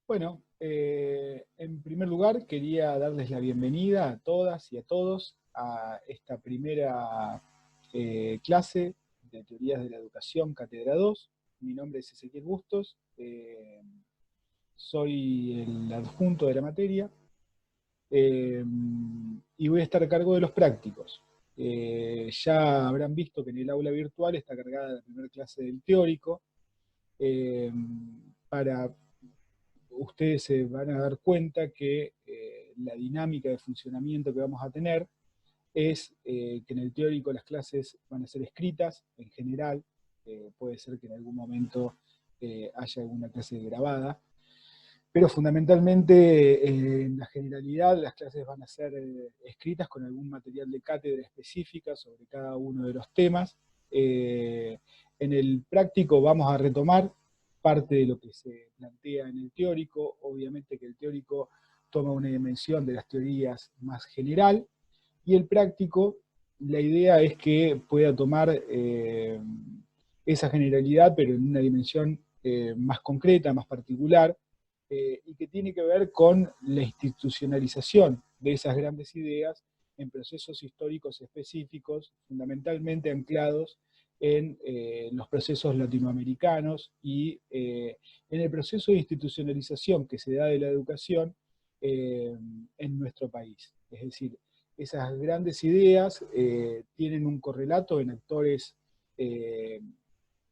Bueno, en primer lugar quería darles la bienvenida a todas y a todos a esta primera clase de Teorías de la Educación, Cátedra 2. Mi nombre es Ezequiel Bustos, soy el adjunto de la materia eh, y voy a estar a cargo de los prácticos. Ya habrán visto que en el aula virtual está cargada la primera clase del teórico. eh, para Ustedes se van a dar cuenta que la dinámica de funcionamiento que vamos a tener es que en el teórico las clases van a ser escritas en general, puede ser que en algún momento haya alguna clase grabada, pero fundamentalmente en la generalidad las clases van a ser escritas con algún material de cátedra específica sobre cada uno de los temas. En el práctico vamos a retomar parte de lo que se plantea en el teórico, obviamente que el teórico toma una dimensión de las teorías más general, y el práctico, la idea es que pueda tomar esa generalidad, pero en una dimensión más concreta, más particular, y que tiene que ver con la institucionalización de esas grandes ideas en procesos históricos específicos, fundamentalmente anclados en los procesos latinoamericanos y en el proceso de institucionalización que se da de la educación en nuestro país. Es decir, esas grandes ideas tienen un correlato en actores eh,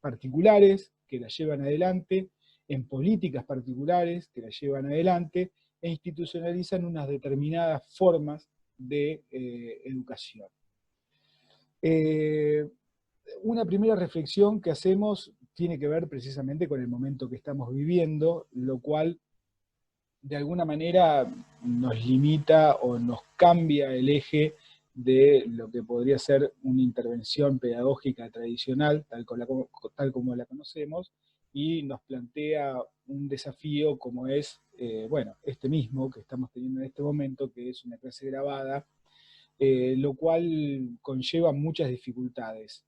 particulares que las llevan adelante, en políticas particulares que las llevan adelante, e institucionalizan unas determinadas formas de educación. Eh, una primera reflexión que hacemos tiene que ver precisamente con el momento que estamos viviendo, lo cual de alguna manera nos limita o nos cambia el eje de lo que podría ser una intervención pedagógica tradicional, tal como la conocemos, y nos plantea un desafío como es, bueno, este mismo que estamos teniendo en este momento, que es una clase grabada, lo cual conlleva muchas dificultades,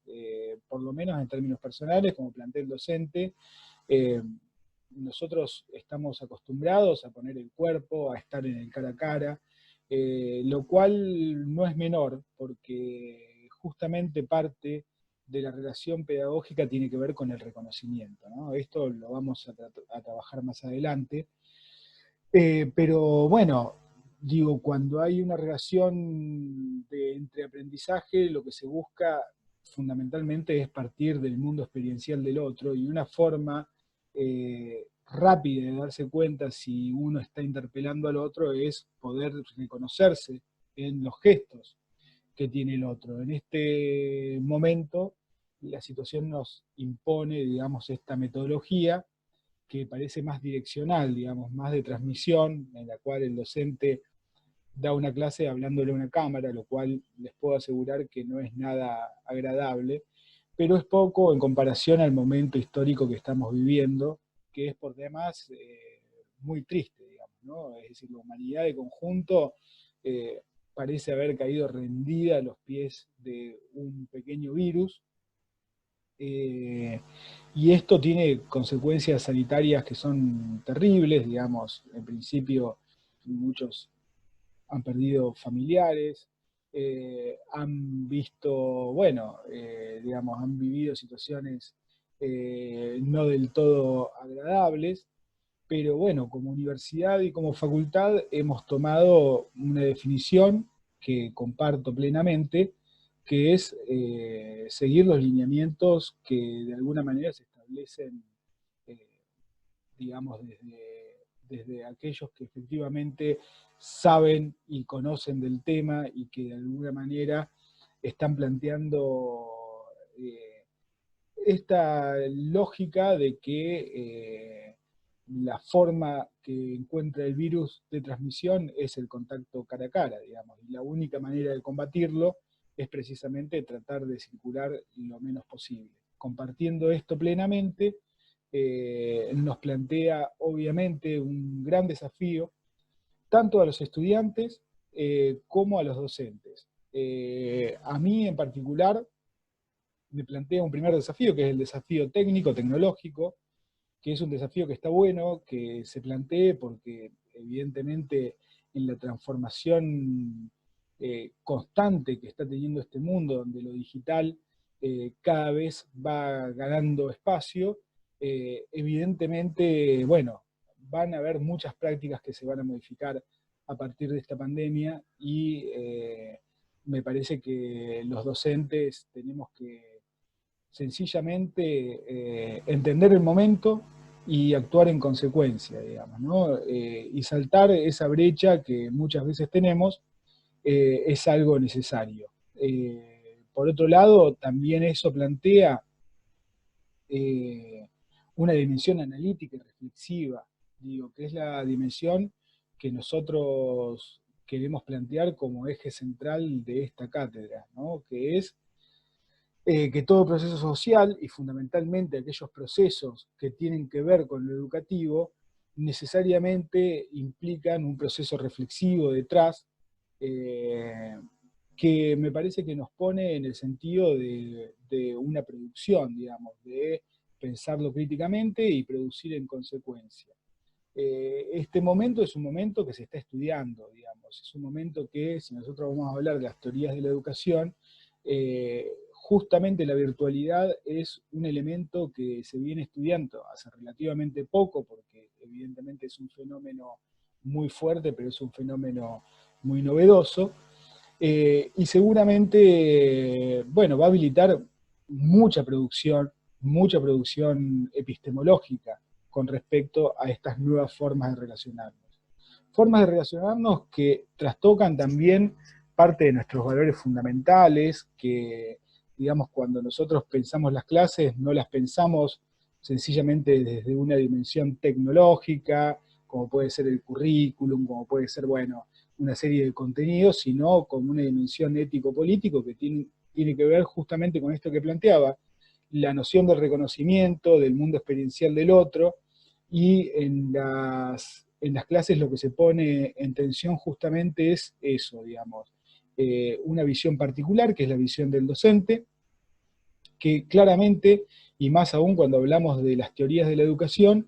por lo menos en términos personales, como plantel docente. eh, Nosotros estamos acostumbrados a poner el cuerpo, a estar en el cara a cara, lo cual no es menor, porque justamente parte de la relación pedagógica tiene que ver con el reconocimiento, ¿no? Esto lo vamos a trabajar más adelante. Pero bueno, digo, cuando hay una relación entre aprendizaje, lo que se busca fundamentalmente es partir del mundo experiencial del otro, y una forma rápida de darse cuenta si uno está interpelando al otro es poder reconocerse en los gestos que tiene el otro. En este momento, la situación nos impone, digamos, esta metodología que parece más direccional, digamos, más de transmisión, en la cual el docente da una clase hablándole a una cámara, lo cual les puedo asegurar que no es nada agradable, pero es poco en comparación al momento histórico que estamos viviendo, que es por demás muy triste, digamos, ¿no? Es decir, la humanidad de conjunto eh, parece haber caído rendida a los pies de un pequeño virus, eh, y esto tiene consecuencias sanitarias que son terribles, digamos. En principio, muchos han perdido familiares, han visto, bueno, digamos, han vivido situaciones no del todo agradables, pero bueno, como universidad y como facultad hemos tomado una definición que comparto plenamente, que es seguir los lineamientos que de alguna manera se establecen, eh, digamos, desde aquellos que efectivamente saben y conocen del tema y que de alguna manera están planteando esta lógica de que la forma que encuentra el virus de transmisión es el contacto cara a cara, digamos, y la única manera de combatirlo es precisamente tratar de circular lo menos posible. Compartiendo esto plenamente, nos plantea obviamente un gran desafío, tanto a los estudiantes como a los docentes. A mí en particular me plantea un primer desafío, que es el desafío técnico, tecnológico, que es un desafío que está bueno, que se plantee, porque evidentemente en la transformación constante que está teniendo este mundo, donde lo digital cada vez va ganando espacio, evidentemente, bueno, van a haber muchas prácticas que se van a modificar a partir de esta pandemia y me parece que los docentes tenemos que sencillamente entender el momento y actuar en consecuencia, digamos, ¿no? Y saltar esa brecha que muchas veces tenemos es algo necesario. Por otro lado, también eso plantea eh, una dimensión analítica y reflexiva, digo, que es la dimensión que nosotros queremos plantear como eje central de esta cátedra, ¿no? Que es que todo proceso social, y fundamentalmente aquellos procesos que tienen que ver con lo educativo, necesariamente implican un proceso reflexivo detrás, eh, que me parece que nos pone en el sentido de una producción, digamos, de pensarlo críticamente y producir en consecuencia. Este momento es un momento que se está estudiando, digamos, es un momento que, si nosotros vamos a hablar de las teorías de la educación, justamente la virtualidad es un elemento que se viene estudiando hace relativamente poco, porque evidentemente es un fenómeno muy fuerte, pero es un fenómeno muy novedoso, y seguramente, bueno, va a habilitar mucha producción epistemológica con respecto a estas nuevas formas de relacionarnos. Formas de relacionarnos que trastocan también parte de nuestros valores fundamentales, que, digamos, cuando nosotros pensamos las clases, no las pensamos sencillamente desde una dimensión tecnológica, como puede ser el currículum, como puede ser, bueno, una serie de contenidos, sino con una dimensión ético-político que tiene que ver justamente con esto que planteaba, la noción del reconocimiento, del mundo experiencial del otro, y en las clases lo que se pone en tensión justamente es eso, digamos, una visión particular, que es la visión del docente, que claramente, y más aún cuando hablamos de las teorías de la educación,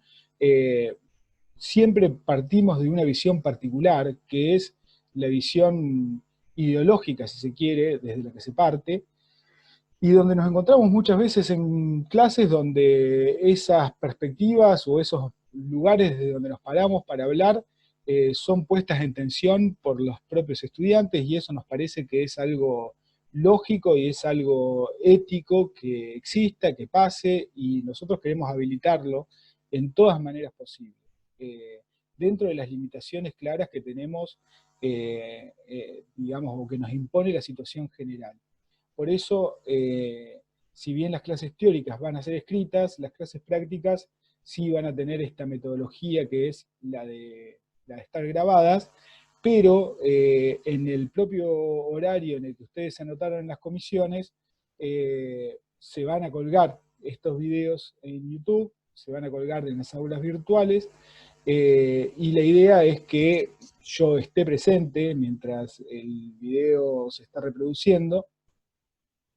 siempre partimos de una visión particular, que es la visión ideológica, si se quiere, desde la que se parte, y donde nos encontramos muchas veces en clases donde esas perspectivas o esos lugares de donde nos paramos para hablar son puestas en tensión por los propios estudiantes, y eso nos parece que es algo lógico y es algo ético que exista, que pase, y nosotros queremos habilitarlo en todas maneras posibles, eh, dentro de las limitaciones claras que tenemos, digamos, o que nos impone la situación general. Por eso, si bien las clases teóricas van a ser escritas, las clases prácticas sí van a tener esta metodología que es la de estar grabadas, pero en el propio horario en el que ustedes se anotaron en las comisiones, se van a colgar estos videos en YouTube, se van a colgar en las aulas virtuales, y la idea es que yo esté presente mientras el video se está reproduciendo,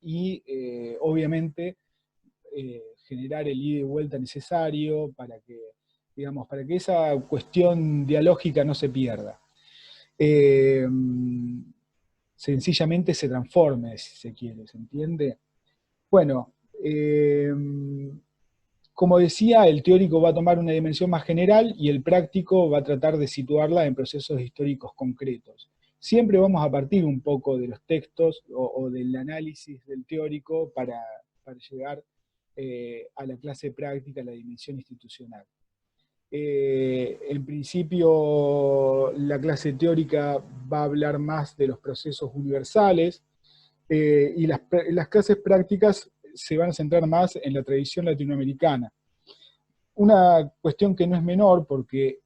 y obviamente generar el ida y vuelta necesario para que, digamos, para que esa cuestión dialógica no se pierda. Eh, Sencillamente se transforme, si se quiere, ¿se entiende? Bueno, como decía, el teórico va a tomar una dimensión más general y el práctico va a tratar de situarla en procesos históricos concretos. Siempre vamos a partir un poco de los textos o del análisis del teórico para llegar a la clase práctica, a la dimensión institucional. En principio, la clase teórica va a hablar más de los procesos universales, y las clases prácticas se van a centrar más en la tradición latinoamericana. Una cuestión que no es menor, porque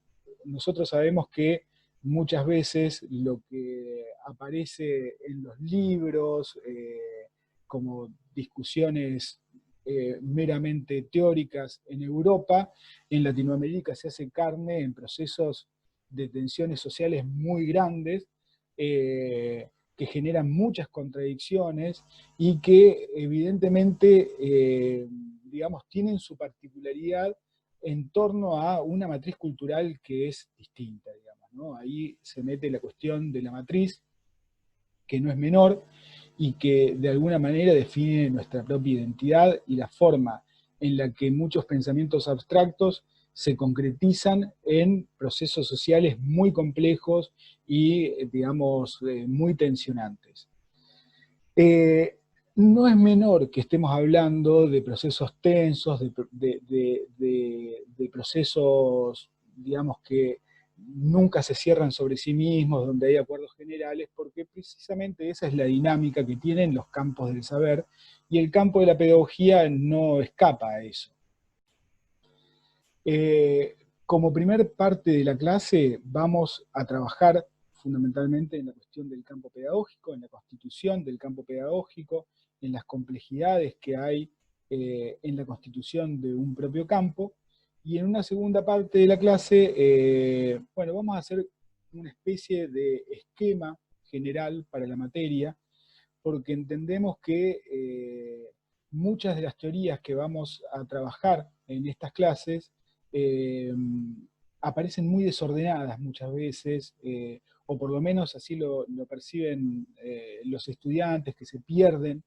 nosotros sabemos que muchas veces lo que aparece en los libros, como discusiones meramente teóricas en Europa, en Latinoamérica se hace carne en procesos de tensiones sociales muy grandes, que generan muchas contradicciones y que evidentemente, digamos, tienen su particularidad en torno a una matriz cultural que es distinta, digamos, ¿no? Ahí se mete la cuestión de la matriz, que no es menor, y que de alguna manera define nuestra propia identidad y la forma en la que muchos pensamientos abstractos se concretizan en procesos sociales muy complejos y, digamos, muy tensionantes. No es menor que estemos hablando de procesos tensos, de procesos, digamos, que nunca se cierran sobre sí mismos, donde hay acuerdos generales, porque precisamente esa es la dinámica que tienen los campos del saber, y el campo de la pedagogía no escapa a eso. Como primer parte de la clase vamos a trabajar fundamentalmente en la cuestión del campo pedagógico, en la constitución del campo pedagógico, en las complejidades que hay en la constitución de un propio campo, y en una segunda parte de la clase, bueno, vamos a hacer una especie de esquema general para la materia, porque entendemos que muchas de las teorías que vamos a trabajar en estas clases eh, aparecen muy desordenadas muchas veces, o por lo menos así lo perciben los estudiantes, que se pierden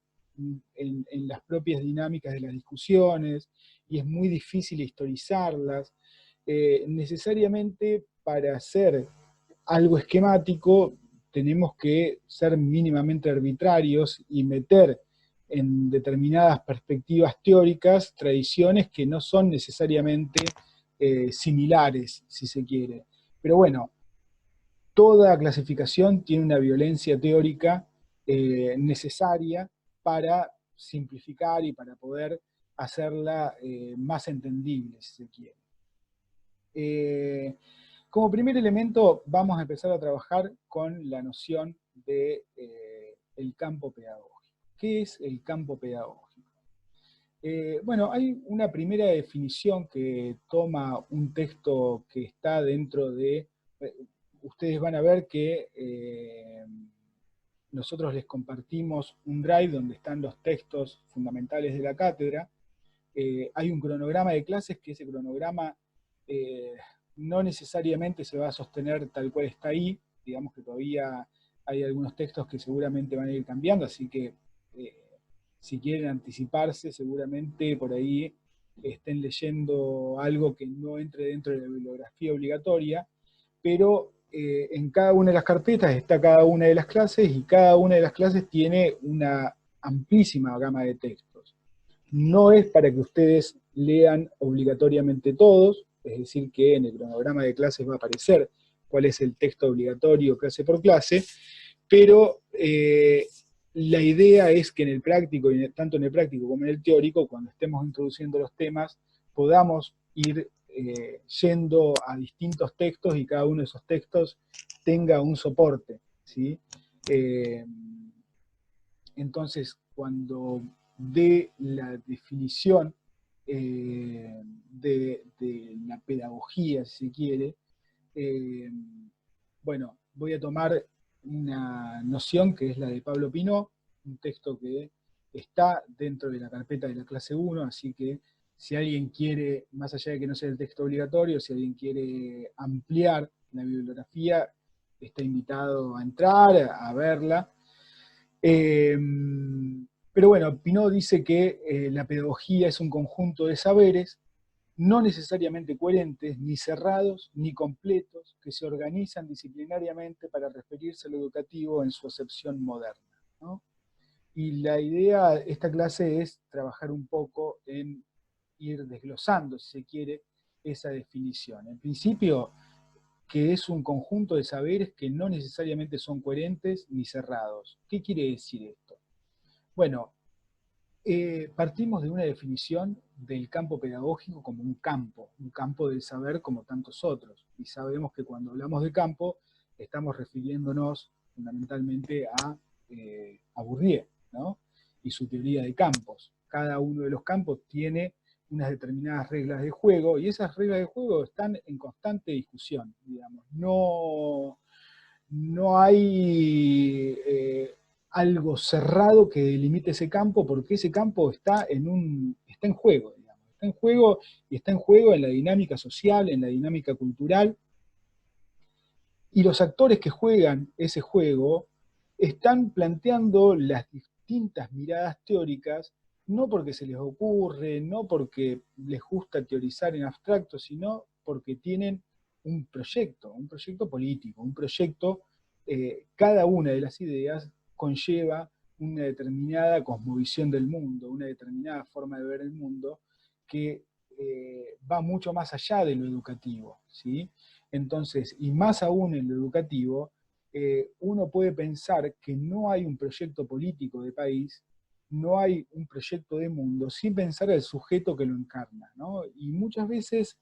en las propias dinámicas de las discusiones, y es muy difícil historizarlas. Necesariamente para hacer algo esquemático tenemos que ser mínimamente arbitrarios y meter en determinadas perspectivas teóricas tradiciones que no son necesariamente similares, si se quiere. Pero bueno, toda clasificación tiene una violencia teórica necesaria para simplificar y para poder hacerla más entendible, si se quiere. Como primer elemento vamos a empezar a trabajar con la noción de el campo pedagógico. ¿Qué es el campo pedagógico? Bueno, hay una primera definición que toma un texto que está dentro de... ustedes van a ver que nosotros les compartimos un drive donde están los textos fundamentales de la cátedra. Hay un cronograma de clases, que ese cronograma no necesariamente se va a sostener tal cual está ahí, digamos que todavía hay algunos textos que seguramente van a ir cambiando, así que si quieren anticiparse, seguramente por ahí estén leyendo algo que no entre dentro de la bibliografía obligatoria, pero en cada una de las carpetas está cada una de las clases, y cada una de las clases tiene una amplísima gama de textos. No es para que ustedes lean obligatoriamente todos, es decir, que en el cronograma de clases va a aparecer cuál es el texto obligatorio clase por clase, pero la idea es que en el práctico, y tanto en el práctico como en el teórico, cuando estemos introduciendo los temas, podamos ir yendo a distintos textos y cada uno de esos textos tenga un soporte, ¿sí? Entonces, cuando dé la definición de la pedagogía, si se quiere, bueno, voy a tomar una noción que es la de Pablo Pinó, un texto que está dentro de la carpeta de la clase 1, así que si alguien quiere, más allá de que no sea el texto obligatorio, si alguien quiere ampliar la bibliografía, está invitado a entrar, a verla. Pero bueno, Pinó dice que la pedagogía es un conjunto de saberes no necesariamente coherentes, ni cerrados, ni completos, que se organizan disciplinariamente para referirse a lo educativo en su acepción moderna, ¿no? Y la idea de esta clase es trabajar un poco en ir desglosando, si se quiere, esa definición. En principio, que es un conjunto de saberes que no necesariamente son coherentes ni cerrados. ¿Qué quiere decir esto? Bueno, partimos de una definición del campo pedagógico como un campo del saber como tantos otros. Y sabemos que cuando hablamos de campo, estamos refiriéndonos fundamentalmente a Bourdieu, ¿no? Y su teoría de campos. Cada uno de los campos tiene unas determinadas reglas de juego, y esas reglas de juego están en constante discusión, digamos. No hay algo cerrado que delimite ese campo, porque ese campo está en juego, digamos. Está en juego, y está en juego en la dinámica social, en la dinámica cultural, y los actores que juegan ese juego están planteando las distintas miradas teóricas, no porque se les ocurre, no porque les gusta teorizar en abstracto, sino porque tienen un proyecto político, un proyecto, cada una de las ideas conlleva una determinada cosmovisión del mundo, una determinada forma de ver el mundo que va mucho más allá de lo educativo, ¿sí? Entonces, y más aún en lo educativo, uno puede pensar que no hay un proyecto político de país, no hay un proyecto de mundo, sin pensar al sujeto que lo encarna, ¿no? Y muchas veces,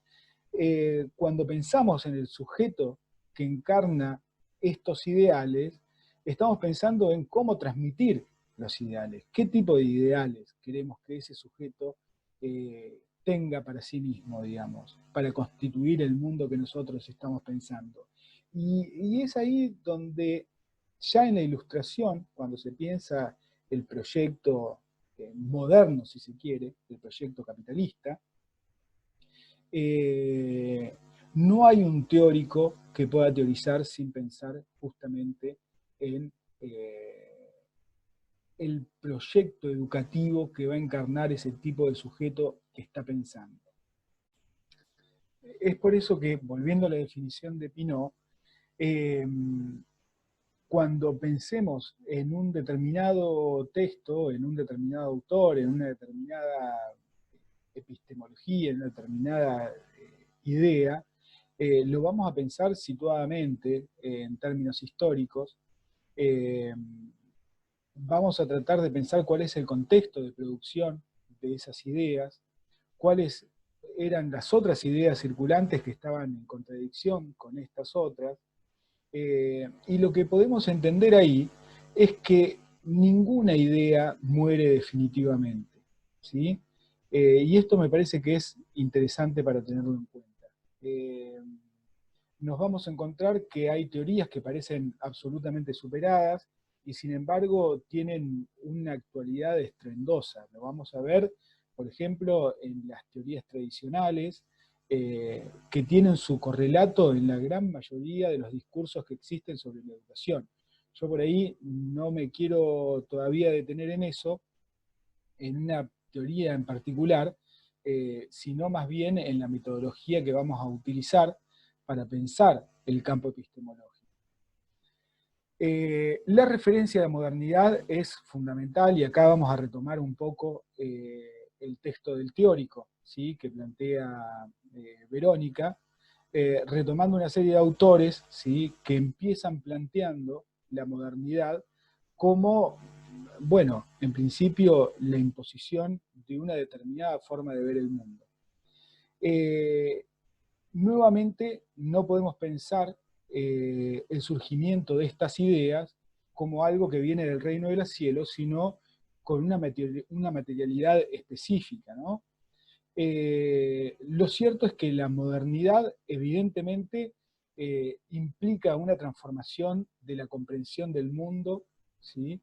cuando pensamos en el sujeto que encarna estos ideales, estamos pensando en cómo transmitir los ideales, qué tipo de ideales queremos que ese sujeto tenga para sí mismo, digamos, para constituir el mundo que nosotros estamos pensando. Y es ahí donde ya en la ilustración, cuando se piensa el proyecto moderno, si se quiere, el proyecto capitalista, no hay un teórico que pueda teorizar sin pensar justamente en el proyecto educativo que va a encarnar ese tipo de sujeto que está pensando. Es por eso que, volviendo a la definición de Pinot, cuando pensemos en un determinado texto, en un determinado autor, en una determinada epistemología, en una determinada idea, lo vamos a pensar situadamente en términos históricos. Vamos a tratar de pensar cuál es el contexto de producción de esas ideas, cuáles eran las otras ideas circulantes que estaban en contradicción con estas otras, y lo que podemos entender ahí es que ninguna idea muere definitivamente, ¿sí? Y esto me parece que es interesante para tenerlo en cuenta. Nos vamos a encontrar que hay teorías que parecen absolutamente superadas y sin embargo tienen una actualidad estruendosa. Lo vamos a ver, por ejemplo, en las teorías tradicionales, que tienen su correlato en la gran mayoría de los discursos que existen sobre la educación. Yo por ahí no me quiero todavía detener en eso, en una teoría en particular, sino más bien en la metodología que vamos a utilizar para pensar el campo epistemológico. La referencia a la modernidad es fundamental y acá vamos a retomar un poco el texto del teórico, ¿sí?, que plantea Verónica, retomando una serie de autores, ¿sí?, que empiezan planteando la modernidad como, bueno, en principio la imposición de una determinada forma de ver el mundo. Nuevamente, no podemos pensar el surgimiento de estas ideas como algo que viene del reino de los cielos, sino con una materialidad específica, ¿no? Lo cierto es que la modernidad, evidentemente, implica una transformación de la comprensión del mundo, ¿sí?,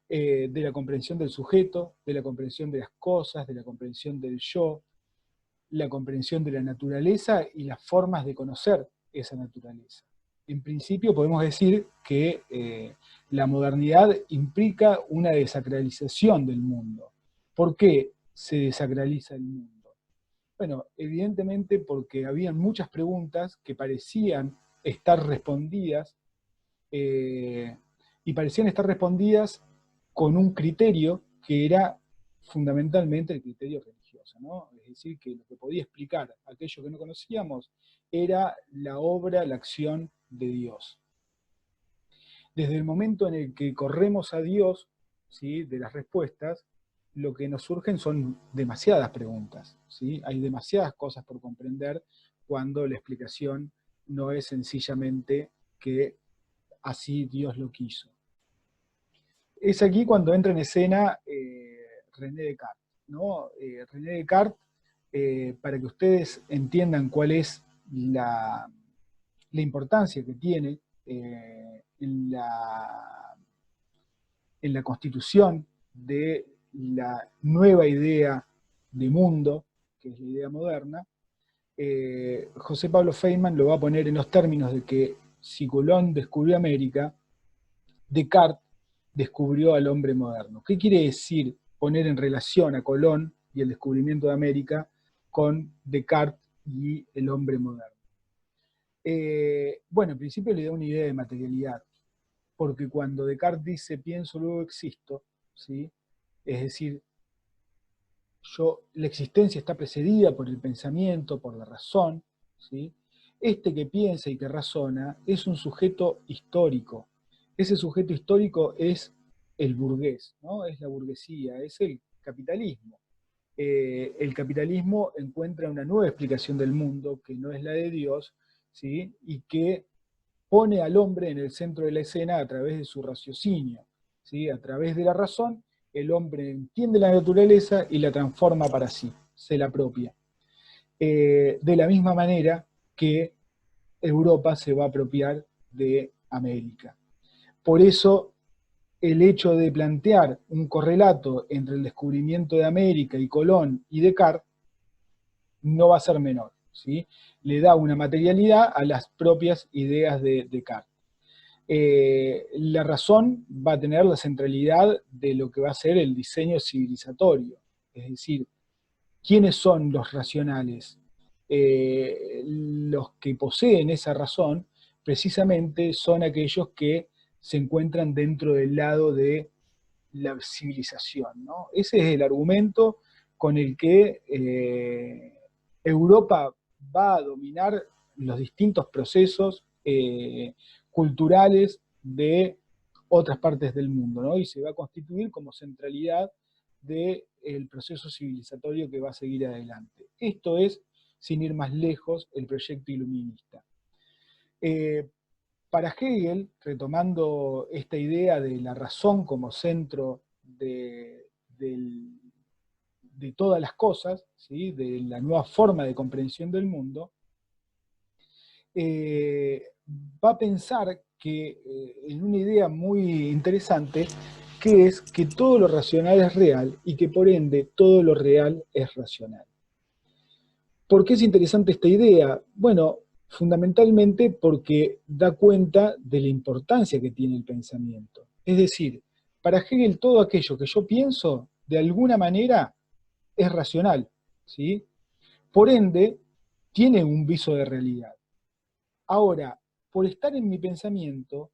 de la comprensión del sujeto, de la comprensión de las cosas, de la comprensión del yo, la comprensión de la naturaleza y las formas de conocer esa naturaleza. En principio podemos decir que la modernidad implica una desacralización del mundo. ¿Por qué se desacraliza el mundo? Bueno, evidentemente porque habían muchas preguntas que parecían estar respondidas, y parecían estar respondidas con un criterio que era fundamentalmente el criterio religioso, ¿no? Es decir, que lo que podía explicar aquello que no conocíamos era la obra, la acción de Dios. Desde el momento en el que corremos a Dios, ¿sí?, de las respuestas, lo que nos surgen son demasiadas preguntas, ¿sí? Hay demasiadas cosas por comprender cuando la explicación no es sencillamente que así Dios lo quiso. Es aquí cuando entra en escena René Descartes, ¿no? René Descartes, para que ustedes entiendan cuál es la importancia que tiene en la constitución de la nueva idea de mundo que es la idea moderna, José Pablo Feynman lo va a poner en los términos de que si Colón descubrió América, Descartes descubrió al hombre moderno. ¿Qué quiere decir poner en relación a Colón y el descubrimiento de América con Descartes y el hombre moderno? Bueno, en principio le da una idea de materialidad, porque cuando Descartes dice pienso, luego existo, ¿sí? Es decir, la existencia está precedida por el pensamiento, por la razón, ¿sí? Este que piensa y que razona es un sujeto histórico. Ese sujeto histórico es el burgués, ¿no? Es la burguesía, es el capitalismo. El capitalismo encuentra una nueva explicación del mundo, que no es la de Dios, ¿sí? Y que pone al hombre en el centro de la escena a través de su raciocinio, ¿sí? A través de la razón, el hombre entiende la naturaleza y la transforma para sí, se la apropia. De la misma manera que Europa se va a apropiar de América. Por eso, el hecho de plantear un correlato entre el descubrimiento de América y Colón y Descartes no va a ser menor, ¿sí? Le da una materialidad a las propias ideas de Descartes. La razón va a tener la centralidad de lo que va a ser el diseño civilizatorio, es decir, ¿quiénes son los racionales? Los que poseen esa razón precisamente son aquellos que se encuentran dentro del lado de la civilización, ¿no? Ese es el argumento con el que Europa va a dominar los distintos procesos culturales de otras partes del mundo, ¿no? Y se va a constituir como centralidad del proceso civilizatorio que va a seguir adelante. Esto es, sin ir más lejos, el proyecto iluminista. Para Hegel, retomando esta idea de la razón como centro de todas las cosas, ¿sí? De la nueva forma de comprensión del mundo, va a pensar que en una idea muy interesante, que es que todo lo racional es real y que por ende todo lo real es racional. ¿Por qué es interesante esta idea? Bueno, fundamentalmente porque da cuenta de la importancia que tiene el pensamiento. Es decir, para Hegel todo aquello que yo pienso, de alguna manera, es racional, ¿sí? Por ende, tiene un viso de realidad. Ahora, por estar en mi pensamiento,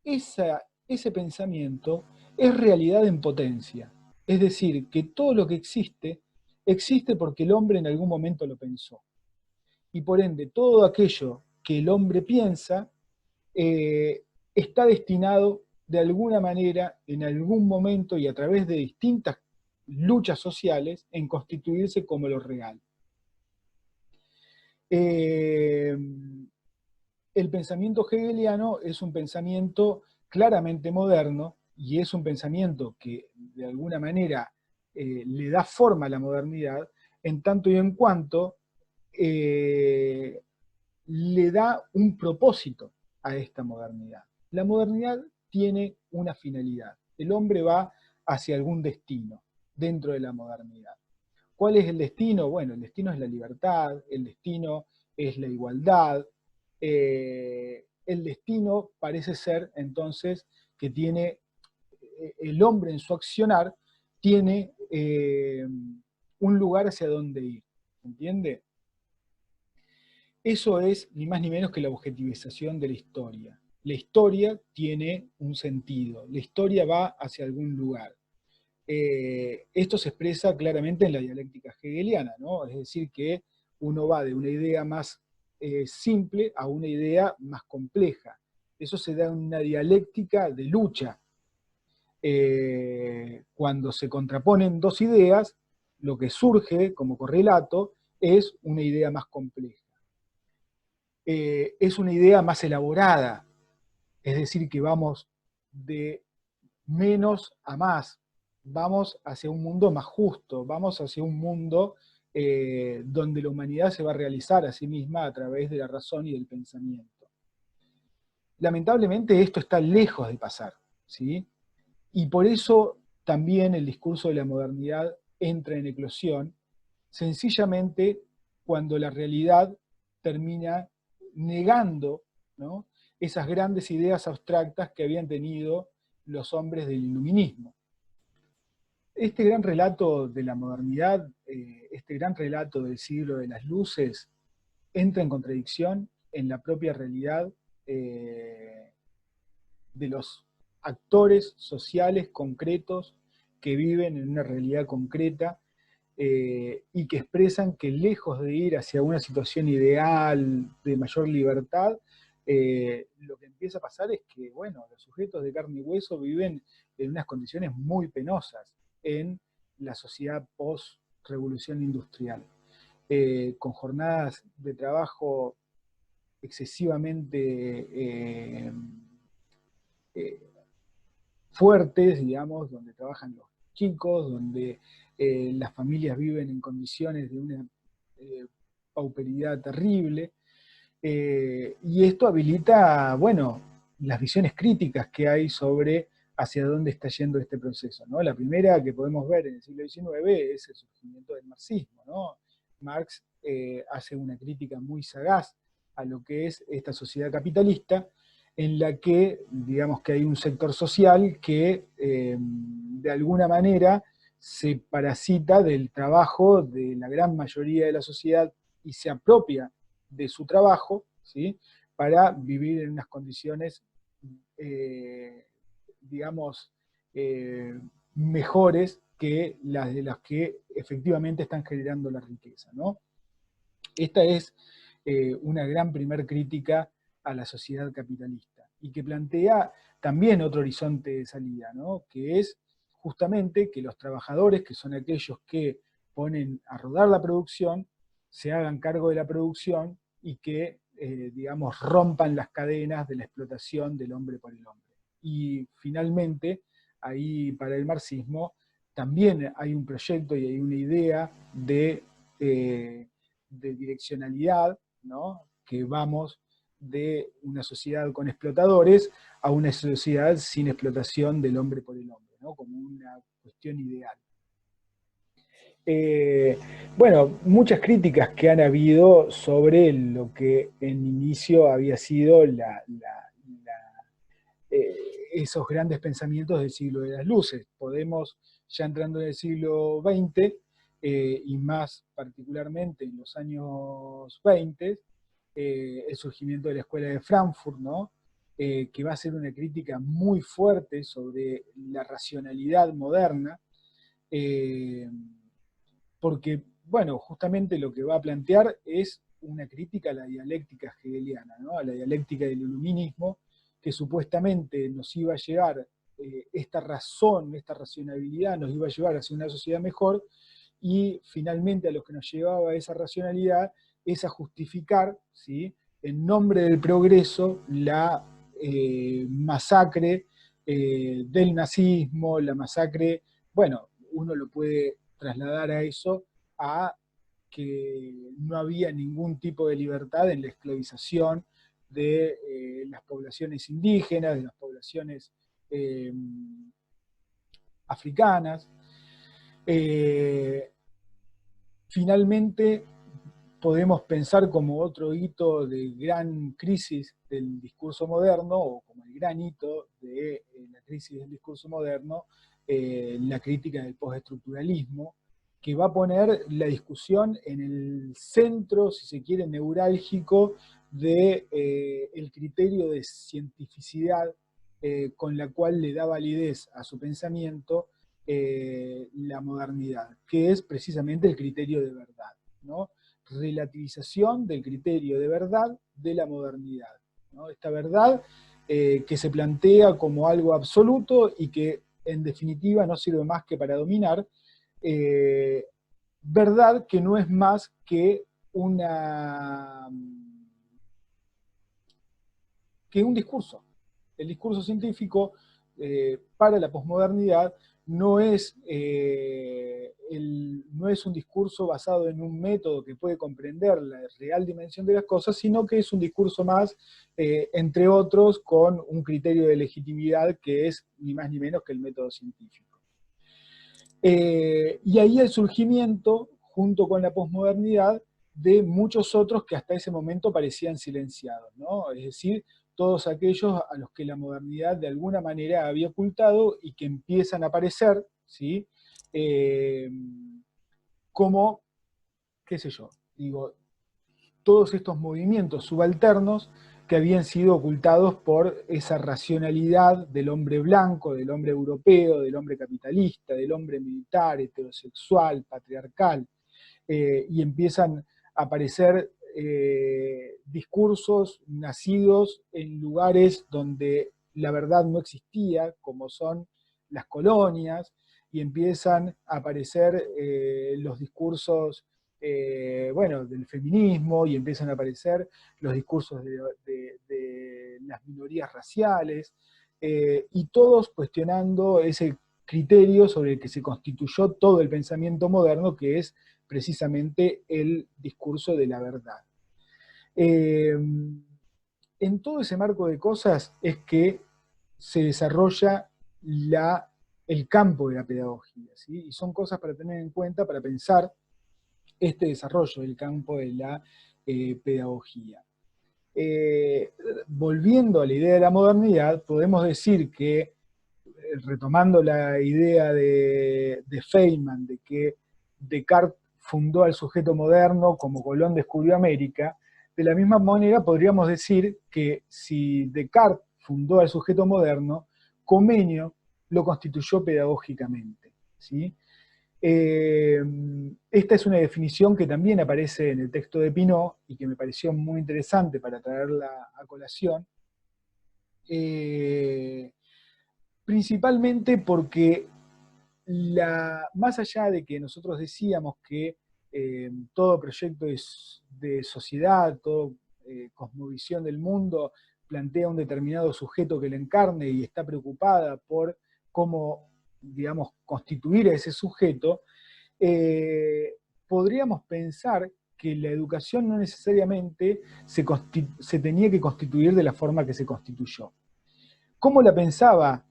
ese pensamiento es realidad en potencia. Es decir, que todo lo que existe, existe porque el hombre en algún momento lo pensó. Y por ende, todo aquello que el hombre piensa está destinado de alguna manera, en algún momento y a través de distintas luchas sociales, en constituirse como lo real. El pensamiento hegeliano es un pensamiento claramente moderno y es un pensamiento que de alguna manera le da forma a la modernidad, en tanto y en cuanto le da un propósito a esta modernidad. La modernidad tiene una finalidad. El hombre va hacia algún destino dentro de la modernidad. ¿Cuál es el destino? Bueno, el destino es la libertad, el destino es la igualdad. El destino parece ser entonces que tiene el hombre en su accionar, tiene un lugar hacia donde ir. ¿Entiende? Eso es ni más ni menos que la objetivización de la historia. La historia tiene un sentido, la historia va hacia algún lugar. Esto se expresa claramente en la dialéctica hegeliana, ¿no? Es decir, que uno va de una idea más simple a una idea más compleja. Eso se da en una dialéctica de lucha. Cuando se contraponen dos ideas, lo que surge como correlato es una idea más compleja. Es una idea más elaborada, es decir, que vamos de menos a más, vamos hacia un mundo más justo, vamos hacia un mundo donde la humanidad se va a realizar a sí misma a través de la razón y del pensamiento. Lamentablemente esto está lejos de pasar, ¿sí? Y por eso también el discurso de la modernidad entra en eclosión, sencillamente cuando la realidad termina negando, ¿no?, esas grandes ideas abstractas que habían tenido los hombres del iluminismo. Este gran relato de la modernidad, este gran relato del siglo de las luces, entra en contradicción en la propia realidad de los actores sociales concretos que viven en una realidad concreta y que expresan que lejos de ir hacia una situación ideal de mayor libertad, lo que empieza a pasar es que, bueno, los sujetos de carne y hueso viven en unas condiciones muy penosas en la sociedad post-revolución industrial, con jornadas de trabajo excesivamente fuertes, digamos, donde trabajan los chicos, donde las familias viven en condiciones de una pauperidad terrible, y esto habilita, bueno, las visiones críticas que hay sobre hacia dónde está yendo este proceso, ¿no? La primera que podemos ver en el siglo XIX es el surgimiento del marxismo, ¿no? Marx hace una crítica muy sagaz a lo que es esta sociedad capitalista, en la que, digamos que hay un sector social que de alguna manera se parasita del trabajo de la gran mayoría de la sociedad y se apropia de su trabajo, ¿sí?, para vivir en unas condiciones, digamos, mejores que las de las que efectivamente están generando la riqueza, ¿no? Esta es una gran primer crítica a la sociedad capitalista y que plantea también otro horizonte de salida, ¿no?, que es justamente que los trabajadores, que son aquellos que ponen a rodar la producción, se hagan cargo de la producción y que, digamos, rompan las cadenas de la explotación del hombre por el hombre. Y finalmente, ahí para el marxismo, también hay un proyecto y hay una idea de direccionalidad, ¿no?, que vamos de una sociedad con explotadores a una sociedad sin explotación del hombre por el hombre, ¿no?, como una cuestión ideal. Bueno, muchas críticas que han habido sobre lo que en inicio había sido esos grandes pensamientos del siglo de las luces. Podemos, ya entrando en el siglo XX, y más particularmente en los años 20, el surgimiento de la Escuela de Frankfurt, ¿no?, que va a ser una crítica muy fuerte sobre la racionalidad moderna, porque, bueno, justamente lo que va a plantear es una crítica a la dialéctica hegeliana, ¿no?, a la dialéctica del iluminismo, que supuestamente nos iba a llevar, esta razón, esta racionalidad nos iba a llevar hacia una sociedad mejor, y finalmente a lo que nos llevaba a esa racionalidad es a justificar, ¿sí?, en nombre del progreso, la masacre del nazismo, la masacre, bueno, uno lo puede trasladar a eso, a que no había ningún tipo de libertad en la esclavización de las poblaciones indígenas, de las poblaciones africanas. Finalmente, podemos pensar como otro hito de gran crisis del discurso moderno, o como el gran hito de la crisis del discurso moderno, la crítica del postestructuralismo, que va a poner la discusión en el centro, si se quiere, neurálgico del criterio de cientificidad con la cual le da validez a su pensamiento la modernidad, que es precisamente el criterio de verdad, ¿no?, relativización del criterio de verdad de la modernidad, ¿no?, esta verdad que se plantea como algo absoluto y que en definitiva no sirve más que para dominar, verdad que no es más que un discurso. El discurso científico para la posmodernidad no es un discurso basado en un método que puede comprender la real dimensión de las cosas, sino que es un discurso más, entre otros, con un criterio de legitimidad que es ni más ni menos que el método científico. Y ahí el surgimiento junto con la posmodernidad, de muchos otros que hasta ese momento parecían silenciados, ¿no? Es decir, todos aquellos a los que la modernidad de alguna manera había ocultado y que empiezan a aparecer, ¿sí? Eh, como, qué sé yo, digo, todos estos movimientos subalternos que habían sido ocultados por esa racionalidad del hombre blanco, del hombre europeo, del hombre capitalista, del hombre militar, heterosexual, patriarcal, y empiezan a aparecer discursos nacidos en lugares donde la verdad no existía, como son las colonias, y empiezan a aparecer los discursos bueno, del feminismo, y empiezan a aparecer los discursos de las minorías raciales, y todos cuestionando ese criterio sobre el que se constituyó todo el pensamiento moderno, que es precisamente el discurso de la verdad. En todo ese marco de cosas es que se desarrolla el campo de la pedagogía, ¿sí? Y son cosas para tener en cuenta, para pensar este desarrollo del campo de la pedagogía. Volviendo a la idea de la modernidad, podemos decir que, retomando la idea de Feynman, de que Descartes fundó al sujeto moderno como Colón descubrió América, de la misma manera podríamos decir que si Descartes fundó al sujeto moderno, Comenio lo constituyó pedagógicamente, ¿sí? Esta es una definición que también aparece en el texto de Pinot y que me pareció muy interesante para traerla a colación, principalmente porque más allá de que nosotros decíamos que todo proyecto de sociedad, toda cosmovisión del mundo plantea un determinado sujeto que le encarne y está preocupada por cómo, digamos, constituir a ese sujeto, podríamos pensar que la educación no necesariamente se tenía que constituir de la forma que se constituyó. ¿Cómo la pensaba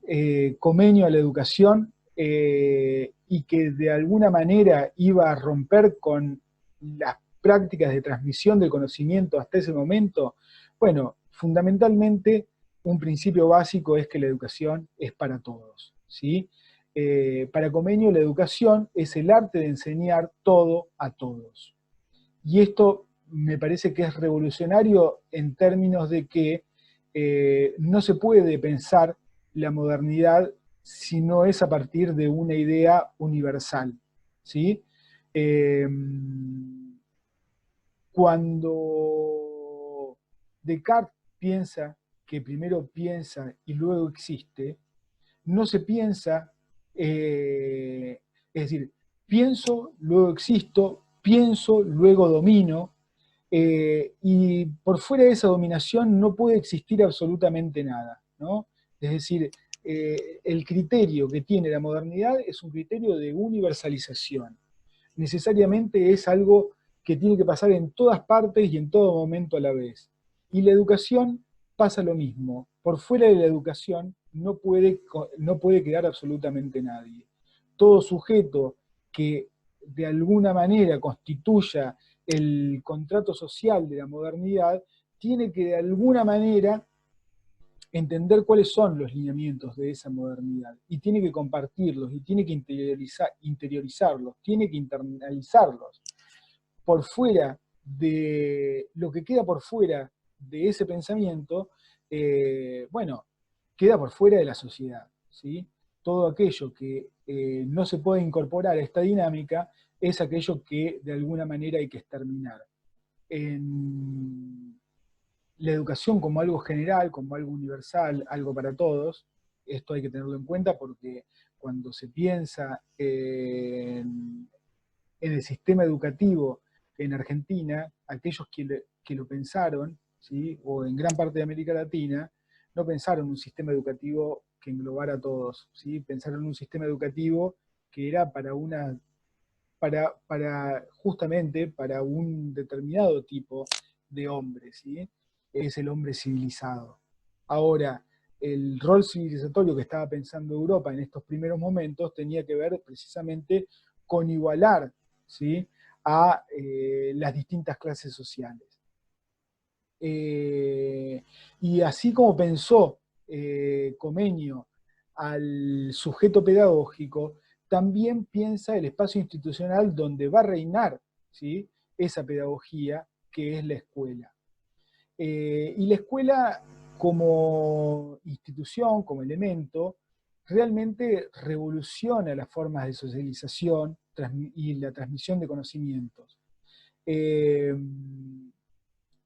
Comenio a la educación y que de alguna manera iba a romper con las prácticas de transmisión del conocimiento hasta ese momento? Bueno, fundamentalmente un principio básico es que la educación es para todos, ¿sí? Para Comenio la educación es el arte de enseñar todo a todos. Y esto me parece que es revolucionario en términos de que no se puede pensar la modernidad si no es a partir de una idea universal, ¿sí? Eh, Cuando Descartes piensa que primero piensa y luego existe, no se piensa, es decir, pienso, luego existo, pienso, luego domino, y por fuera de esa dominación no puede existir absolutamente nada, ¿no? Es decir, el criterio que tiene la modernidad es un criterio de universalización. Necesariamente es algo que tiene que pasar en todas partes y en todo momento a la vez. Y la educación pasa lo mismo. Por fuera de la educación no puede quedar absolutamente nadie. Todo sujeto que de alguna manera constituya el contrato social de la modernidad tiene que de alguna manera entender cuáles son los lineamientos de esa modernidad y tiene que compartirlos y tiene que interiorizarlos, tiene que internalizarlos. Por fuera de lo que queda por fuera de ese pensamiento, bueno, queda por fuera de la sociedad, ¿sí? Todo aquello que no se puede incorporar a esta dinámica es aquello que de alguna manera hay que exterminar. En la educación como algo general, como algo universal, algo para todos, esto hay que tenerlo en cuenta porque cuando se piensa en el sistema educativo en Argentina, aquellos que lo pensaron, ¿sí? O en gran parte de América Latina, no pensaron un sistema educativo que englobara a todos, ¿sí? Pensaron un sistema educativo que era justamente para un determinado tipo de hombre, ¿sí? Es el hombre civilizado. Ahora, el rol civilizatorio que estaba pensando Europa en estos primeros momentos tenía que ver precisamente con igualar, ¿sí? a las distintas clases sociales. Y así como pensó Comenio al sujeto pedagógico, también piensa el espacio institucional donde va a reinar, ¿sí?, esa pedagogía, que es la escuela. Y la escuela como institución, como elemento, realmente revoluciona las formas de socialización y la transmisión de conocimientos.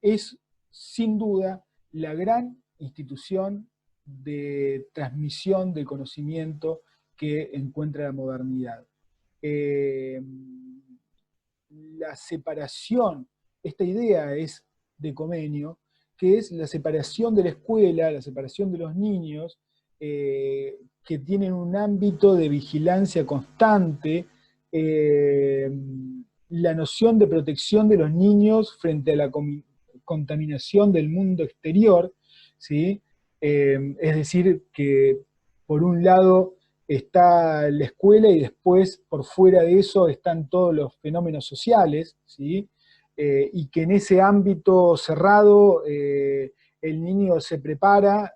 Es sin duda la gran institución de transmisión del conocimiento que encuentra la modernidad. La separación, esta idea es de Comenio, que es la separación de la escuela, la separación de los niños, que tienen un ámbito de vigilancia constante, la noción de protección de los niños frente a la contaminación del mundo exterior, ¿sí? Es decir, que por un lado está la escuela y después por fuera de eso están todos los fenómenos sociales, ¿sí? Y que en ese ámbito cerrado el niño se prepara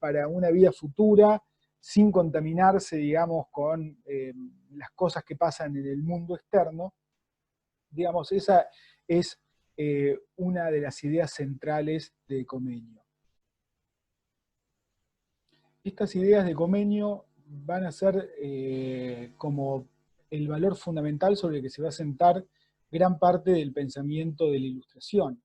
para una vida futura sin contaminarse, digamos, con las cosas que pasan en el mundo externo. Digamos, esa es una de las ideas centrales de Comenio. Estas ideas de Comenio van a ser como el valor fundamental sobre el que se va a sentar gran parte del pensamiento de la Ilustración.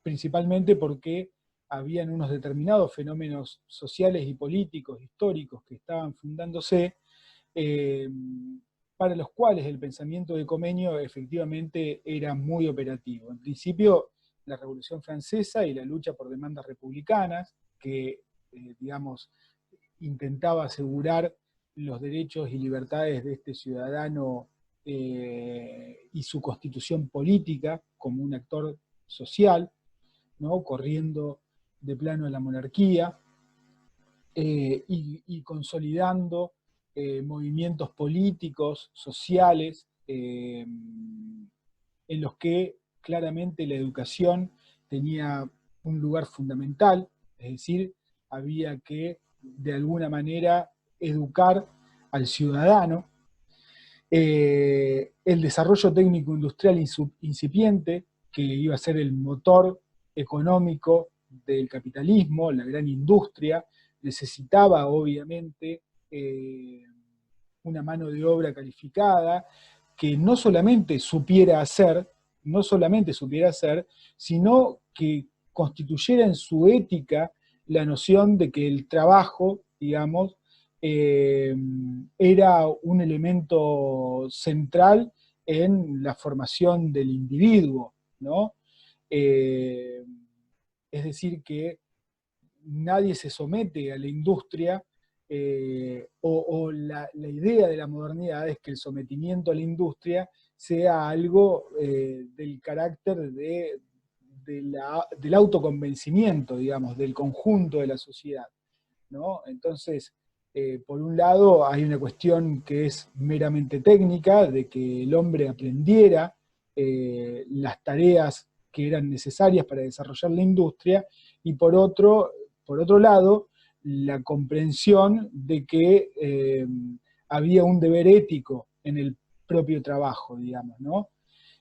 Principalmente porque habían unos determinados fenómenos sociales y políticos, históricos, que estaban fundándose, para los cuales el pensamiento de Comenio efectivamente era muy operativo. En principio, la Revolución Francesa y la lucha por demandas republicanas, que, digamos, intentaba asegurar los derechos y libertades de este ciudadano y su constitución política como un actor social, ¿no?, corriendo de plano a la monarquía y consolidando movimientos políticos, sociales, en los que claramente la educación tenía un lugar fundamental, es decir, había que de alguna manera educar al ciudadano. El desarrollo técnico-industrial incipiente, que iba a ser el motor económico del capitalismo, la gran industria, necesitaba obviamente una mano de obra calificada que no solamente supiera hacer, sino que constituyera en su ética la noción de que el trabajo, digamos, era un elemento central en la formación del individuo, ¿no? Es decir, que nadie se somete a la industria, o la idea de la modernidad es que el sometimiento a la industria sea algo del carácter del autoconvencimiento, digamos, del conjunto de la sociedad, ¿no? Entonces, por un lado hay una cuestión que es meramente técnica, de que el hombre aprendiera las tareas que eran necesarias para desarrollar la industria, y por otro lado, la comprensión de que había un deber ético en el propio trabajo, digamos, ¿no?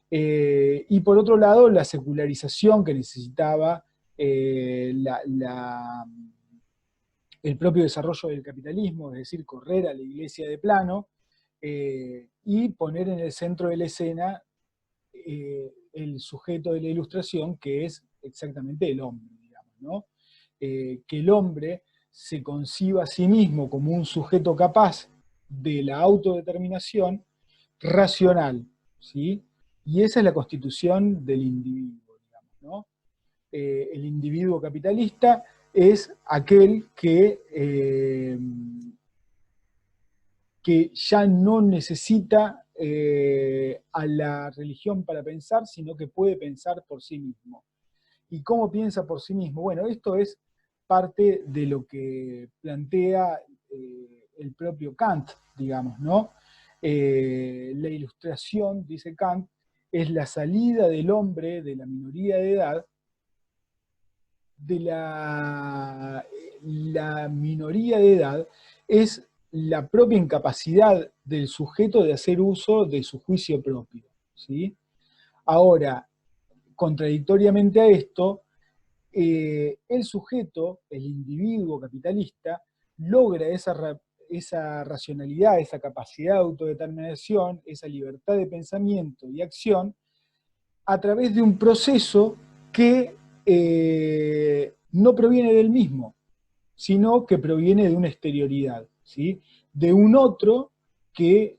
Y por otro lado, la secularización que necesitaba el propio desarrollo del capitalismo, es decir, correr a la iglesia de plano y poner en el centro de la escena el sujeto de la Ilustración, que es exactamente el hombre, digamos, ¿no? Que el hombre se conciba a sí mismo como un sujeto capaz de la autodeterminación racional, ¿sí? Y esa es la constitución del individuo, digamos, ¿no? El individuo capitalista es aquel que ya no necesita a la religión para pensar, sino que puede pensar por sí mismo. ¿Y cómo piensa por sí mismo? Bueno, esto es parte de lo que plantea el propio Kant, digamos, ¿no? La ilustración, dice Kant, es la salida del hombre de la minoría de edad, la minoría de edad es la propia incapacidad del sujeto de hacer uso de su juicio propio, ¿sí? Ahora, contradictoriamente a esto, el sujeto, el individuo capitalista, logra esa racionalidad, esa capacidad de autodeterminación, esa libertad de pensamiento y acción a través de un proceso que no proviene del mismo, sino que proviene de una exterioridad, ¿sí? De un otro que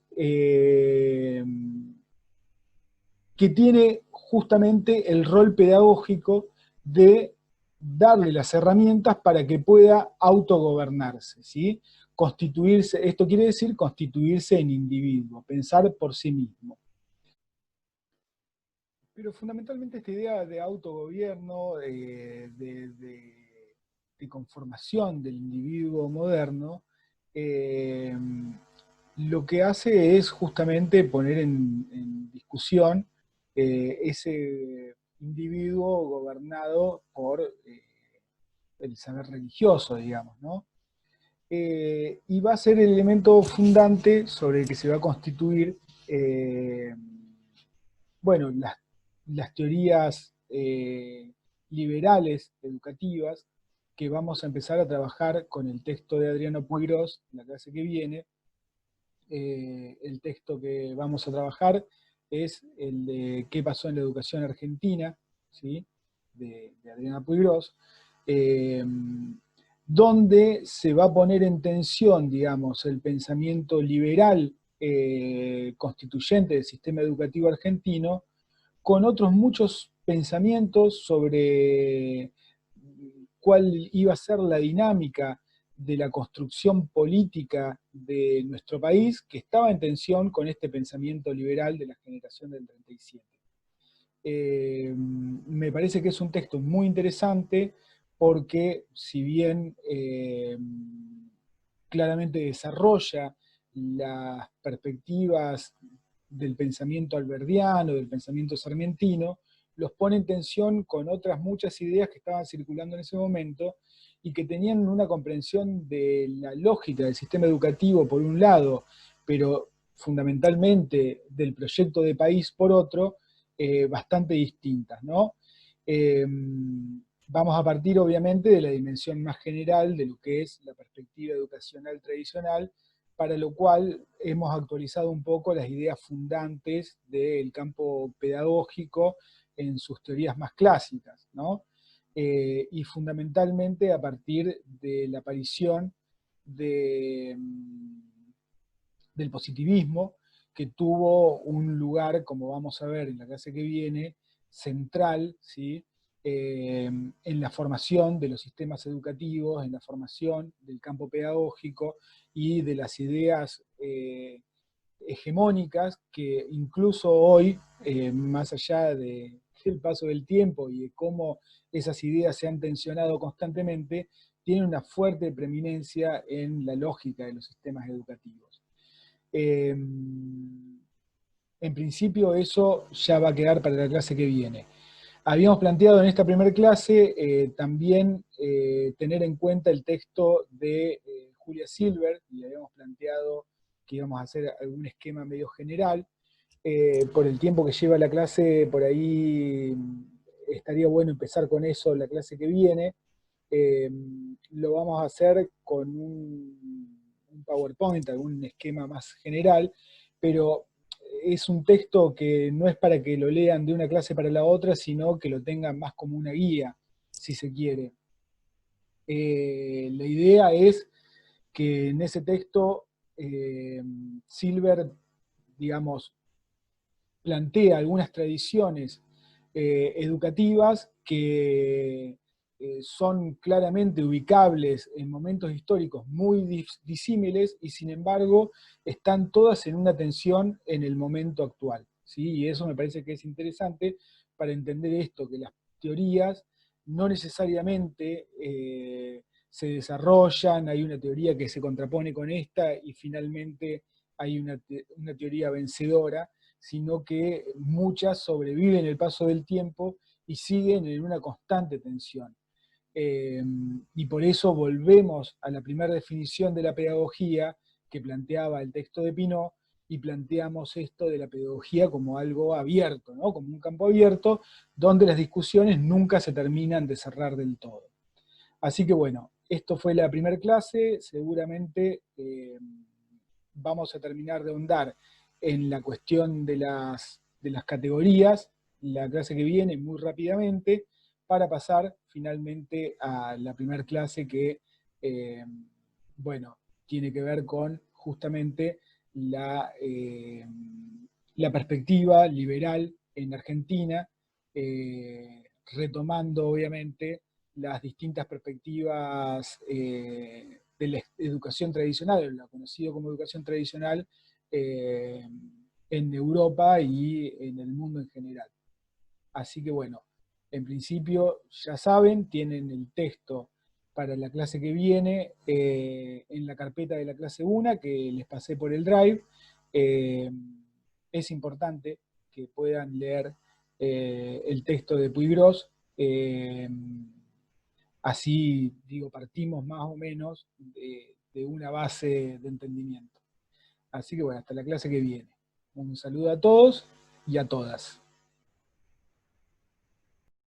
tiene justamente el rol pedagógico de darle las herramientas para que pueda autogobernarse, ¿sí? Constituirse, esto quiere decir constituirse en individuo, pensar por sí mismo. Pero fundamentalmente esta idea de autogobierno, de conformación del individuo moderno, eh, lo que hace es justamente poner en discusión ese individuo gobernado por el saber religioso, digamos, ¿no? Y va a ser el elemento fundante sobre el que se va a constituir, bueno, las teorías liberales educativas que vamos a empezar a trabajar con el texto de Adriano Puigros en la clase que viene. El texto que vamos a trabajar es el de ¿Qué pasó en la educación argentina?, ¿sí? de Adriana Puigros, donde se va a poner en tensión, digamos, el pensamiento liberal constituyente del sistema educativo argentino con otros muchos pensamientos sobre cuál iba a ser la dinámica de la construcción política de nuestro país, que estaba en tensión con este pensamiento liberal de la generación del 37. Me parece que es un texto muy interesante porque si bien claramente desarrolla las perspectivas del pensamiento alberdiano, del pensamiento sarmientino, los pone en tensión con otras muchas ideas que estaban circulando en ese momento y que tenían una comprensión de la lógica del sistema educativo por un lado, pero fundamentalmente del proyecto de país por otro, bastante distintas, ¿no? Vamos a partir obviamente de la dimensión más general de lo que es la perspectiva educacional tradicional, para lo cual hemos actualizado un poco las ideas fundantes del campo pedagógico en sus teorías más clásicas, ¿no? Y fundamentalmente a partir de la aparición del positivismo, que tuvo un lugar, como vamos a ver en la clase que viene, central, ¿sí? En la formación de los sistemas educativos, en la formación del campo pedagógico y de las ideas hegemónicas que incluso hoy, más allá del paso del tiempo y de cómo esas ideas se han tensionado constantemente, tienen una fuerte preeminencia en la lógica de los sistemas educativos. En principio eso ya va a quedar para la clase que viene. Habíamos planteado en esta primera clase también tener en cuenta el texto de Julia Silver, y habíamos planteado que íbamos a hacer algún esquema medio general. Por el tiempo que lleva la clase, por ahí estaría bueno empezar con eso la clase que viene. Lo vamos a hacer con un PowerPoint, algún esquema más general, pero es un texto que no es para que lo lean de una clase para la otra, sino que lo tengan más como una guía, si se quiere. La idea es que en ese texto Silver, digamos, plantea algunas tradiciones educativas que son claramente ubicables en momentos históricos muy disímiles y sin embargo están todas en una tensión en el momento actual, ¿sí? Y eso me parece que es interesante para entender esto, que las teorías no necesariamente se desarrollan, hay una teoría que se contrapone con esta y finalmente hay una teoría vencedora, sino que muchas sobreviven el paso del tiempo y siguen en una constante tensión. Y por eso volvemos a la primera definición de la pedagogía que planteaba el texto de Pinot, y planteamos esto de la pedagogía como algo abierto, ¿no? Como un campo abierto donde las discusiones nunca se terminan de cerrar del todo. Así que bueno, esto fue la primera clase, seguramente vamos a terminar de ahondar en la cuestión de las categorías la clase que viene muy rápidamente, para pasar finalmente a la primera clase que, bueno, tiene que ver con justamente la perspectiva liberal en Argentina, retomando obviamente las distintas perspectivas de la educación tradicional, lo conocido como educación tradicional, en Europa y en el mundo en general. Así que bueno, en principio ya saben, tienen el texto para la clase que viene en la carpeta de la clase 1 que les pasé por el Drive. Es importante que puedan leer el texto de Puigros. Así, digo, partimos más o menos de una base de entendimiento. Así que bueno, hasta la clase que viene. Un saludo a todos y a todas.